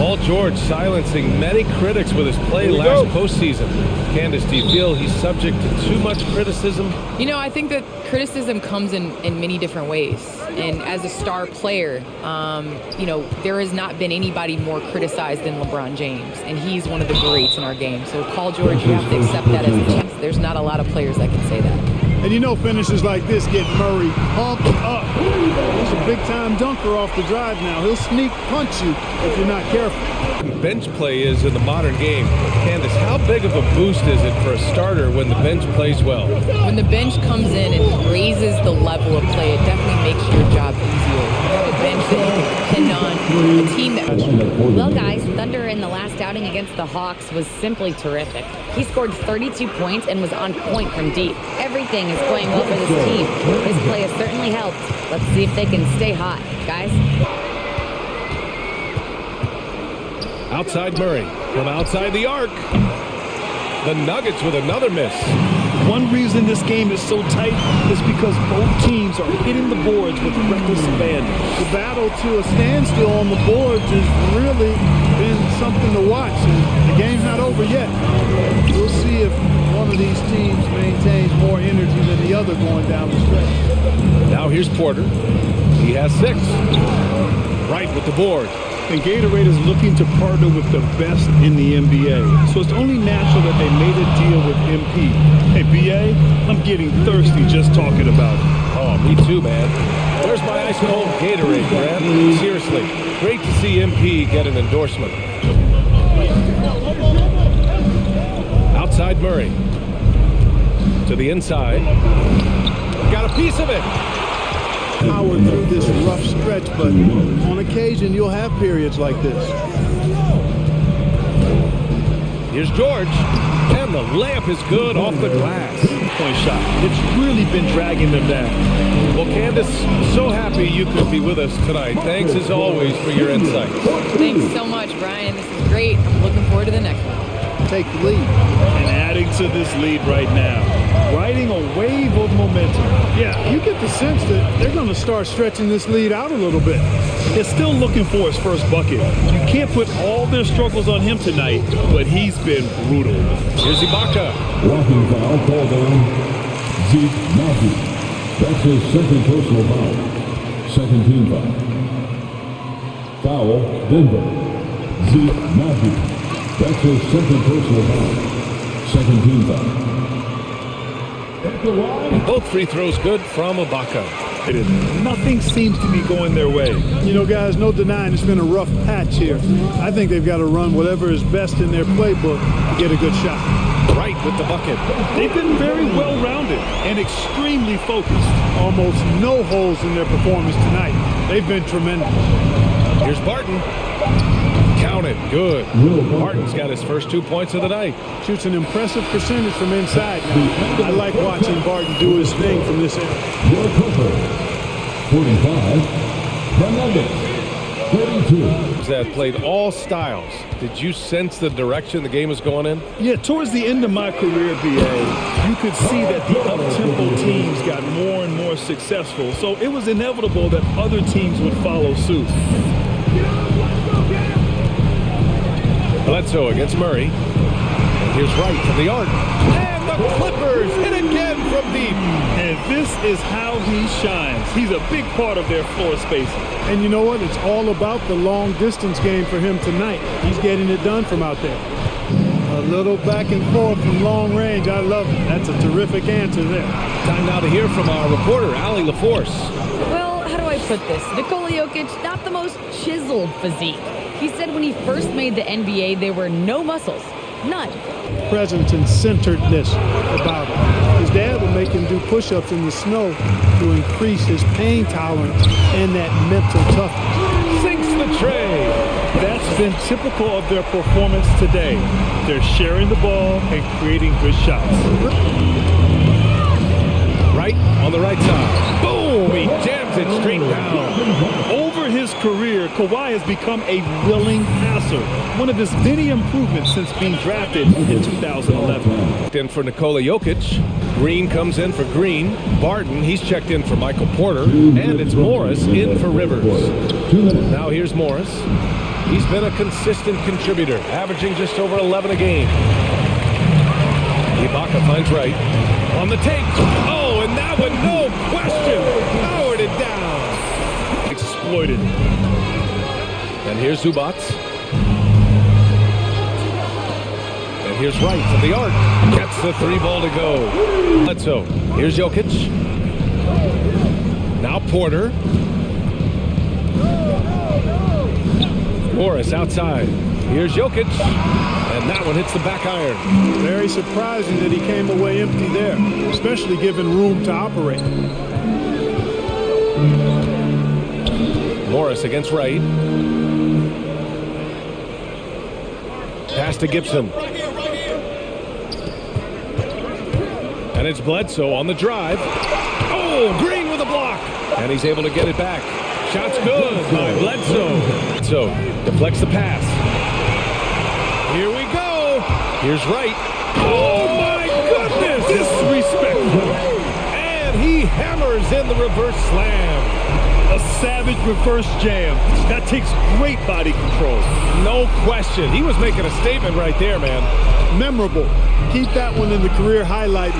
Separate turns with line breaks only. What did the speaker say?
Paul George silencing many critics with his play last postseason. Candace, do you feel he's subject to too much criticism?
You know, I think that criticism comes in many different ways. And as a star player, you know, there has not been anybody more criticized than LeBron James. And he's one of the greats in our game. So Paul George, you have to accept that as a chance. There's not a lot of players that can say that.
And you know finishes like this get Murray pumped up. He's a big-time dunker off the drive now. He'll sneak punch you if you're not careful.
Bench play is in the modern game. Candace, how big of a boost is it for a starter when the bench plays well?
When the bench comes in and raises the level of play, it definitely makes your job easier. You have a bench that you can depend on, a team that...
Well, guys, Thunder in the last outing against the Hawks was simply terrific. He scored 32 points and was on point from deep. Everything is going well for this team. His play has certainly helped. Let's see if they can stay hot, guys.
Outside Murray, from outside the arc. The Nuggets with another miss.
One reason this game is so tight is because both teams are hitting the boards with reckless abandon. The battle to a standstill on the boards has really been something to watch. And the game's not over yet. We'll see if one of these teams maintains more energy than the other going down the stretch.
Now here's Porter. He has 6. Right with the board.
And Gatorade is looking to partner with the best in the NBA. So it's only natural that they made a deal with MP. Hey, BA, I'm getting thirsty just talking about it.
Oh, me too, man. There's my ice-cold Gatorade, Grant. Seriously, great to see MP get an endorsement. Outside Murray. To the inside. Got a piece of it.
Power through this rough stretch, but on occasion you'll have periods like this.
Here's George, and the layup is good off the glass.
Point shot. It's really been dragging them down.
Well, Candace, so happy you could be with us tonight. Thanks as always for your insights.
Thanks so much, Brian. This is great. I'm looking forward to the next one.
Take the lead. And adding to this lead right now, riding a wave of momentum. Yeah, you get the sense that they're going to start stretching this lead out a little bit. They're still looking for his first bucket. You can't put all their struggles on him tonight, but he's been brutal.
Here's Ibaka.
Walking foul called on Zeke Naji. That's his second personal foul. Second team foul. Foul, Denver. Zeke Naji. That's his second personal foul. Second team foul.
Both free throws good from Ibaka.
Nothing seems to be going their way. You know, guys, no denying it's been a rough patch here. I think they've got to run whatever is best in their playbook to get a good shot.
Right with the bucket.
They've been very well-rounded and extremely focused. Almost no holes in their performance tonight. They've been tremendous.
Here's Barton. Counted. Good. Barton's got his first 2 points of the night.
Shoots an impressive percentage from inside now. I like watching Barton do his thing from this area.
45. Fernandez. 32.
That played all styles. Did you sense the direction the game was going in?
Yeah, towards the end of my career, BA, you could see that the up-tempo teams got more and more successful. So it was inevitable that other teams would follow suit.
Bledsoe against Murray. And here's Wright from the arc. And the Clippers hit again from deep.
And this is how he shines. He's a big part of their floor spacing. And you know what? It's all about the long distance game for him tonight. He's getting it done from out there. A little back and forth from long range. I love it. That's a terrific answer there.
Time now to hear from our reporter, Allie LaForce.
Well, how do I put this? Nikola Jokic, not the most chiseled physique. He said when he first made the NBA, there were no muscles. None.
Presence and centeredness about him. His dad would make him do push-ups in the snow to increase his pain tolerance and that mental toughness.
Sinks the tray.
That's been typical of their performance today. They're sharing the ball and creating good shots.
Right on the right side. Boom! He jams it straight down.
Over his career, Kawhi has become a willing passer. One of his many improvements since being drafted in 2011.
In for Nikola Jokic. Green comes in for Green. Barton, he's checked in for Michael Porter. And it's Morris in for Rivers. Now here's Morris. He's been a consistent contributor, averaging just over 11 a game. Ibaka finds Wright. On the take. Oh, and that one, no question. Powered it down. Exploited. And here's Zubac. And here's Wright from the arc. Gets the 3-ball to go. Bledsoe. Here's Jokic. Now Porter. Morris outside. Here's Jokic. And that one hits the back iron.
Very surprising that he came away empty there, especially given room to operate.
Morris against Wright. Pass to Gibson. And it's Bledsoe on the drive. Oh, Green with a block. And he's able to get it back. Shot's good by Bledsoe. So deflects the pass. Here we go. Here's Wright. Oh, my goodness. Disrespectful. And he hammers in the reverse slam.
A savage reverse jam. That takes great body control.
No question. He was making a statement right there, man.
Memorable. Keep that one in the career highlight.